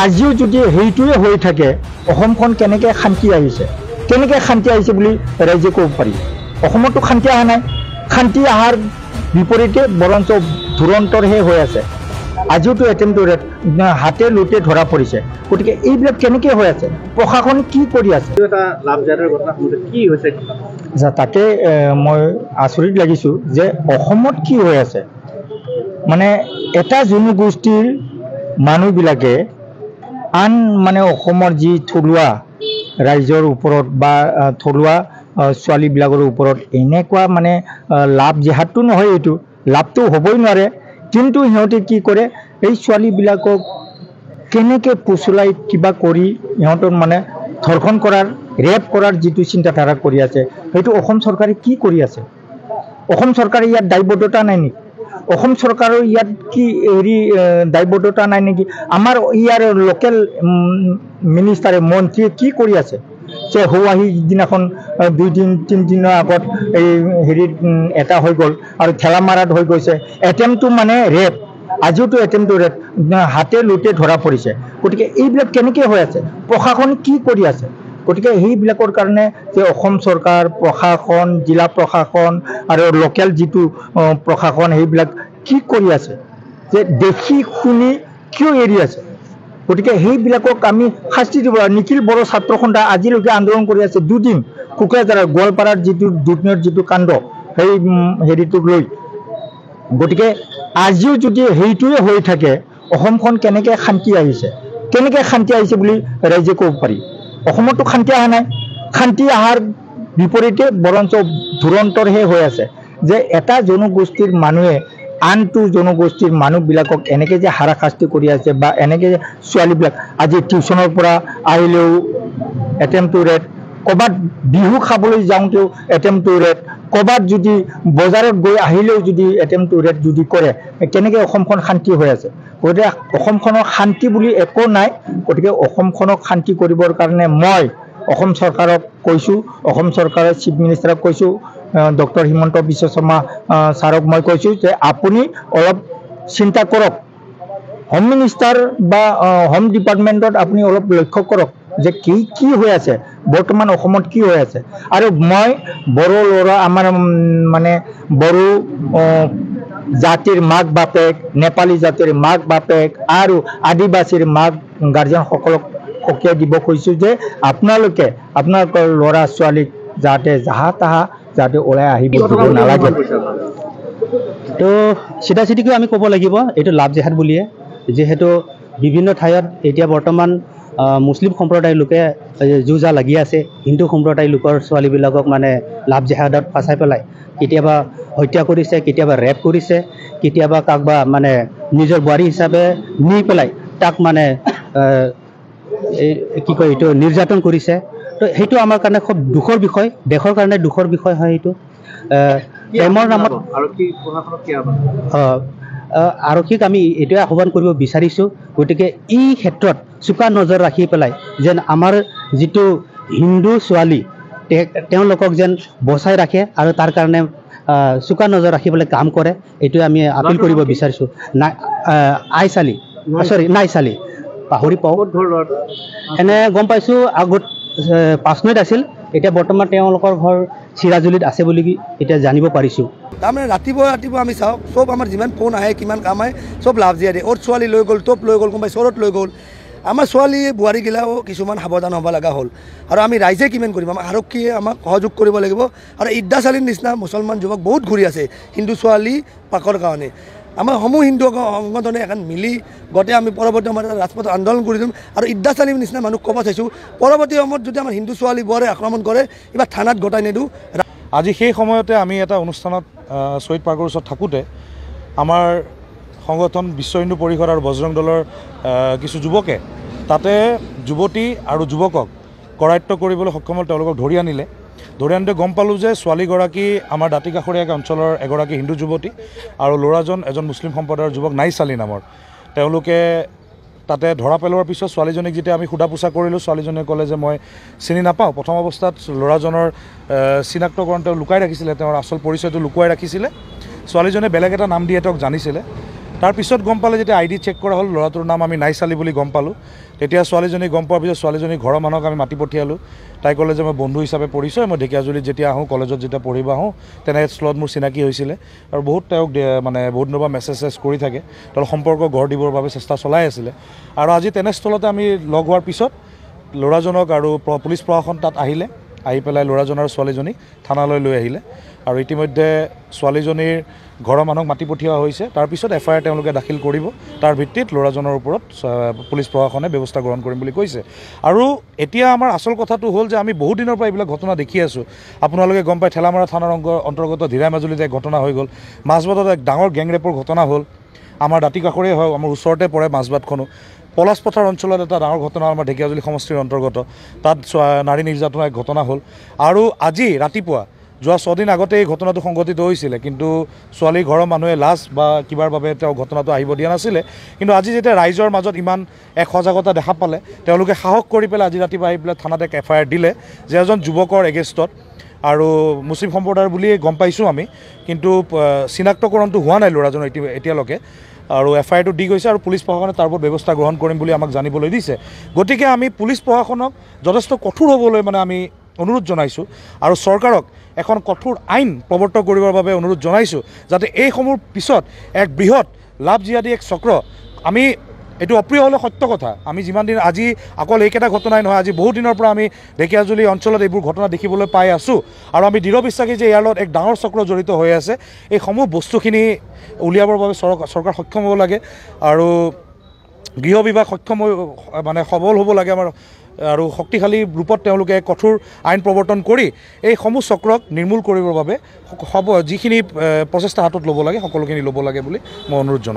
আজিও যদি সেইটোৱে হৈ থাকে অসমখন কেনেকৈ শান্তি আহিছে বুলি ৰাইজে ক'ব পাৰি। অসমতো শান্তি অহা নাই, শান্তি অহাৰ বিপৰীতে বৰঞ্চ ধুৰন্তৰহে হৈ আছে। আজিওতো এটেম্পটো হাতে লোটে ধৰা পৰিছে। গতিকে এইবিলাক কেনেকৈ হৈ আছে, প্ৰশাসন কি কৰি আছে? তাকে মই আচৰিত লাগিছোঁ যে অসমত কি হৈ আছে। মানে এটা জনগোষ্ঠীৰ মানুহবিলাকে আন অসমৰ যি থলুৱা ৰাইজৰ ওপৰত বা থলুৱা ছোৱালীবিলাকৰ ওপৰত এনেকুৱা লাভ জেহাদটো নহয়, এইটো লাভটো হ'বই নোৱাৰে। কিন্তু সিহঁতে কি কৰে, এই ছোৱালীবিলাকক কেনেকৈ পুচলাই কিবা কৰি সিহঁতক ধৰ্ষণ কৰাৰ, ৰেপ কৰাৰ যিটো চিন্তাধাৰা কৰি আছে, সেইটো অসম চৰকাৰে কি কৰি আছে? অসম চৰকাৰে ইয়াত দায়বদ্ধতা নাই নেকি? অসম চৰকাৰৰ ইয়াত কি দায়বদ্ধতা নাই নেকি? আমাৰ ইয়াৰ লোকেল মিনিষ্টাৰে, মন্ত্ৰীয়ে কি কৰি আছে যে হোৱাহী দিনাখন 2-3 দিনৰ আগত এই এটা হৈ গ'ল আৰু ঠেলামাৰাত হৈ গৈছে। এটেম্পটো ৰেপ, আজিওতো এটেম্পটো ৰেপ, হাতে লোটে ধৰা পৰিছে। গতিকে এইবিলাক কেনেকৈ হৈ আছে, প্ৰশাসন কি কৰি আছে? গতিকে সেইবিলাকৰ কাৰণে যে অসম চৰকাৰ, প্ৰশাসন, জিলা প্ৰশাসন আৰু লোকেল যিটো প্ৰশাসন, সেইবিলাক কি কৰি আছে যে দেখি শুনি কিয় এৰি আছে? গতিকে সেইবিলাকক আমি শাস্তি দিব লাগিব। নিখিল বড়ো ছাত্ৰ সন্থা আজিলৈকে আন্দোলন কৰি আছে 2 দিন, কোকৰাঝাৰৰ গোৱালপাৰাৰ যিটো দুধনৈৰ যিটো কাণ্ড, সেই হেৰিটোক লৈ। গতিকে আজিও যদি সেইটোৱে হৈ থাকে অসমখন কেনেকৈ শান্তি আহিছে বুলি ৰাইজে ক'ব পাৰি। অসমতো শান্তি অহা নাই, শান্তি অহাৰ বিপৰীতে বৰঞ্চ ধুৰন্তৰহে হৈ আছে। যে এটা জনগোষ্ঠীৰ মানুহে আনটো জনগোষ্ঠীৰ মানুহবিলাকক এনেকৈ যে হাৰাশাস্তি কৰি আছে, বা এনেকৈ যে ছোৱালীবিলাক আজি টিউশ্যনৰ পৰা আহিলেও এটেম্পটো ৰেপ, ক'ৰবাত বিহু খাবলৈ যাওঁতেও এটেম্পটো ৰেপ, ক'ৰবাত যদি বজাৰত গৈ আহিলেও যদি এটেম্পটো ৰেপ যদি কৰে, কেনেকৈ অসমখন শান্তি হৈ আছে? গতিকে অসমখনৰ শান্তি বুলি একো নাই। গতিকে অসমখনক শান্তি কৰিবৰ কাৰণে মই অসম চৰকাৰক কৈছোঁ, অসম চৰকাৰৰ চিফ মিনিষ্টাৰক কৈছোঁ, ডক্টৰ হিমন্ত বিশ্ব শৰ্মা ছাৰক মই কৈছোঁ যে আপুনি অলপ চিন্তা কৰক, হোম মিনিষ্টাৰ বা হোম ডিপাৰ্টমেণ্টত আপুনি অলপ লক্ষ্য কৰক যে কি হৈ আছে বৰ্তমান অসমত, কি হৈ আছে। আৰু মই বড়ো ল'ৰা, আমাৰ বড়ো জাতিৰ মাক বাপেক, নেপালী জাতিৰ মাক বাপেক আৰু আদিবাসীৰ মাক গাৰ্জেনসকলক সকীয়াই দিব খুজিছোঁ যে আপোনালোকে আপোনালোকৰ ল'ৰা ছোৱালীক যাতে যাহা তাহা যাতে ওলাই আহিব দিব নালাগে। তো চিধাচিধিকৈ আমি ক'ব লাগিব এইটো লাভ জেহাদ বুলিয়ে, যিহেতু বিভিন্ন ঠাইত এতিয়া বৰ্তমান মুছলিম সম্প্ৰদায়ৰ লোকে যুঁজা লাগি আছে। হিন্দু সম্প্ৰদায়ৰ লোকৰ ছোৱালীবিলাকক লাভ জেহাদত ফাঁচাই পেলাই কেতিয়াবা হত্যা কৰিছে, কেতিয়াবা ৰেপ কৰিছে, কেতিয়াবা কাকবা নিজৰ বোৱাৰী হিচাপে নি পেলাই তাক কি কয় এইটো নিৰ্যাতন কৰিছে। তো সেইটো আমাৰ কাৰণে খুব দুখৰ বিষয়, দেশৰ কাৰণে দুখৰ বিষয় হয়। এইটো প্ৰেমৰ নামত আৰক্ষীক আমি এইটোৱে আহ্বান কৰিব বিচাৰিছোঁ, গতিকে এই ক্ষেত্ৰত চোকা নজৰ ৰাখি পেলাই যেন আমাৰ যিটো হিন্দু ছোৱালী তেওঁলোকক যেন বচাই ৰাখে আৰু তাৰ কাৰণে চোকা নজৰ ৰাখি পেলাই কাম কৰে, এইটোৱে আমি আপিল কৰিব বিচাৰিছোঁ। নাইচালি পাহৰি পাওঁ, এনে গম পাইছোঁ আগত 5 নৈত আছিল, এতিয়া বৰ্তমান তেওঁলোকৰ ঘৰ চিৰাজুলিত আছে বুলি এতিয়া জানিব পাৰিছোঁ। তাৰমানে ৰাতিপুৱা আমি চাওঁ চব আমাৰ যিমান ফোন আহে, কিমান কাম আহে, চব লাভ জিয়া দিয়ে। ওৰ ছোৱালী লৈ গ'ল, টপ লৈ গ'ল, কোনোবাই চৰত লৈ গ'ল। আমাৰ ছোৱালী বোৱাৰীগিলাও কিছুমান সাৱধান হ'ব লগা হ'ল। আৰু আমি ৰাইজে কিমান কৰিম, আমাৰ আৰক্ষীয়ে আমাক সহযোগ কৰিব লাগিব। আৰু ঈদা চালিৰ নিচিনা মুছলমান যুৱক বহুত ঘূৰি আছে হিন্দু ছোৱালী পাকৰ কাৰণে। আমাৰ সমূহ হিন্দু সংগঠনে এখন মিলি গোটেই আমি পৰৱৰ্তী সময়ত ৰাজপথত আন্দোলন কৰি দিম। আৰু ঈদা চালিৰ নিচিনা মানুহ ক'ব চাইছোঁ, পৰৱৰ্তী সময়ত যদি আমাৰ হিন্দু ছোৱালী বোৱাৰে আক্ৰমণ কৰে, কিবা থানাত গতাই নিদিওঁ। আজি সেই সময়তে আমি এটা অনুষ্ঠানত শ্বহীদ পাৰ্কৰ ওচৰত থাকোঁতে আমাৰ সংগঠন বিশ্ব হিন্দু পৰিষদ আৰু বজৰং দলৰ কিছু যুৱকে তাতে যুৱতী আৰু যুৱকক কৰায়ত্ব কৰিবলৈ সক্ষম হ'ল। তেওঁলোকক ধৰি আনিলে, ধৰি আনোতে গম পালোঁ যে ছোৱালীগৰাকী আমাৰ দাঁতিকাষৰীয়া অঞ্চলৰ এগৰাকী হিন্দু যুৱতী আৰু ল'ৰাজন এজন মুছলিম সম্প্ৰদায়ৰ যুৱক নাইচালি নামৰ। তেওঁলোকে তাতে ধৰা পেলোৱাৰ পিছত ছোৱালীজনীক যেতিয়া আমি সোধা পোছা কৰিলোঁ, ছোৱালীজনীয়ে ক'লে যে মই চিনি নাপাওঁ। প্ৰথম অৱস্থাত ল'ৰাজনৰ চিনাক্তকৰণ তেওঁ লুকাই ৰাখিছিলে, তেওঁৰ আচল পৰিচয়টো লুকুৱাই ৰাখিছিলে। ছোৱালীজনীয়ে বেলেগ এটা নাম দিয়ে তেওঁক জানিছিলে। তাৰপিছত গম পালে যেতিয়া ID চেক কৰা হ'ল ল'ৰাটোৰ নাম আমি নাইচালি বুলি গম পালোঁ তেতিয়া ছোৱালীজনী গম পোৱাৰ পিছত ছোৱালীজনী ঘৰৰ মানুহক আমি মাতি পঠিয়ালোঁ তাই ক'লে যে মই বন্ধু হিচাপে পৰিচয় মই ঢেকীয়াজুলিত যেতিয়া আহোঁ কলেজত যেতিয়া পঢ়িব আহোঁ তেনে স্থলত মোৰ চিনাকি হৈছিলে আৰু বহুত তেওঁক মানে বহুত দিনৰ পৰা মেছেজ কৰি থাকে তেওঁ সম্পৰ্ক গঢ় দিবৰ বাবে চেষ্টা চলাই আছিলে আৰু আজি তেনেস্থলতে আমি লগ হোৱাৰ পিছত ল'ৰাজনক আৰু পুলিচ প্ৰশাসন তাত আহিলে আহি পেলাই ল'ৰাজন আৰু ছোৱালীজনীক থানালৈ লৈ আহিলে আৰু ইতিমধ্যে ছোৱালীজনীৰ ঘৰৰ মানুহক মাতি পঠিওৱা হৈছে তাৰপিছত FIR তেওঁলোকে দাখিল কৰিব তাৰ ভিত্তিত ল'ৰাজনৰ ওপৰত পুলিচ প্ৰশাসনে ব্যৱস্থা গ্ৰহণ কৰিম বুলি কৈছে আৰু এতিয়া আমাৰ আচল কথাটো হ'ল যে আমি বহুত দিনৰ পৰা এইবিলাক ঘটনা দেখি আছোঁ আপোনালোকে গম পায় ঠেলামৰা থানাৰ অন্তৰ্গত ধীৰাই মাজুলীত এক ঘটনা হৈ গ'ল মাজবাটত এক ডাঙৰ গেং ৰেপৰ ঘটনা হ'ল আমাৰ দাঁতি কাষৰে হয় আমাৰ ওচৰতে পৰে মাজবাটখনো পলাশপথাৰ অঞ্চলত এটা ডাঙৰ ঘটনা আমাৰ ঢেকীয়াজুলি সমষ্টিৰ অন্তৰ্গত তাত নাৰী নিৰ্যাতনৰ এক ঘটনা হ'ল আৰু আজি ৰাতিপুৱা যোৱা 6 দিন আগতে এই ঘটনাটো সংঘটিত হৈছিলে কিন্তু ছোৱালীৰ ঘৰৰ মানুহে লাজ বা কিবাৰ বাবে তেওঁ ঘটনাটো আহিব দিয়া নাছিলে কিন্তু আজি যেতিয়া ৰাইজৰ মাজত ইমান এক সজাগতা দেখা পালে তেওঁলোকে সাহস কৰি পেলাই আজি ৰাতিপুৱা আহি পেলাই থানাত এক FIR দিলে যে এজন যুৱকৰ এগেইনষ্টত আৰু মুছলিম সম্প্ৰদায়ৰ বুলিয়ে গম পাইছোঁ আমি কিন্তু চিনাক্তকৰণটো হোৱা নাই ল'ৰাজনৰ এতিয়ালৈকে আৰু FIRটো দি গৈছে আৰু পুলিচ প্ৰশাসনে তাৰ ওপৰত ব্যৱস্থা গ্ৰহণ কৰিম বুলি আমাক জানিবলৈ দিছে গতিকে আমি পুলিচ প্ৰশাসনক যথেষ্ট কঠোৰ হ'বলৈ মানে আমি অনুৰোধ জনাইছোঁ আৰু চৰকাৰক এখন কঠোৰ আইন প্ৰৱৰ্তন কৰিবৰ বাবে অনুৰোধ জনাইছোঁ যাতে এইসমূহৰ পিছত এক বৃহৎ লাভ জিহাদী এক চক্ৰ আমি এইটো অপ্ৰিয় হ'লে সত্য কথা আমি যিমান দিন আজি অকল এইকেইটা ঘটনাই নহয় আজি বহুত দিনৰ পৰা আমি ঢেকীয়াজুলি অঞ্চলত এইবোৰ ঘটনা দেখিবলৈ পাই আছোঁ আৰু আমি দৃঢ় বিশ্বাসী যে ইয়াৰ লগত এক ডাঙৰ চক্ৰ জড়িত হৈ আছে এই সমূহ বস্তুখিনি উলিয়াবৰ বাবে চৰকাৰ সক্ষম হ'ব লাগে আৰু গৃহ বিভাগ সক্ষম মানে সবল হ'ব লাগে আমাৰ আৰু শক্তিশালী ৰূপত তেওঁলোকে কঠোৰ আইন প্ৰৱৰ্তন কৰি এই সমূহ চক্ৰক নিৰ্মূল কৰিবৰ বাবে যিখিনি প্ৰচেষ্টা হাতত ল'ব লাগে সকলোখিনি ল'ব লাগে বুলি মই অনুৰোধ জনাওঁ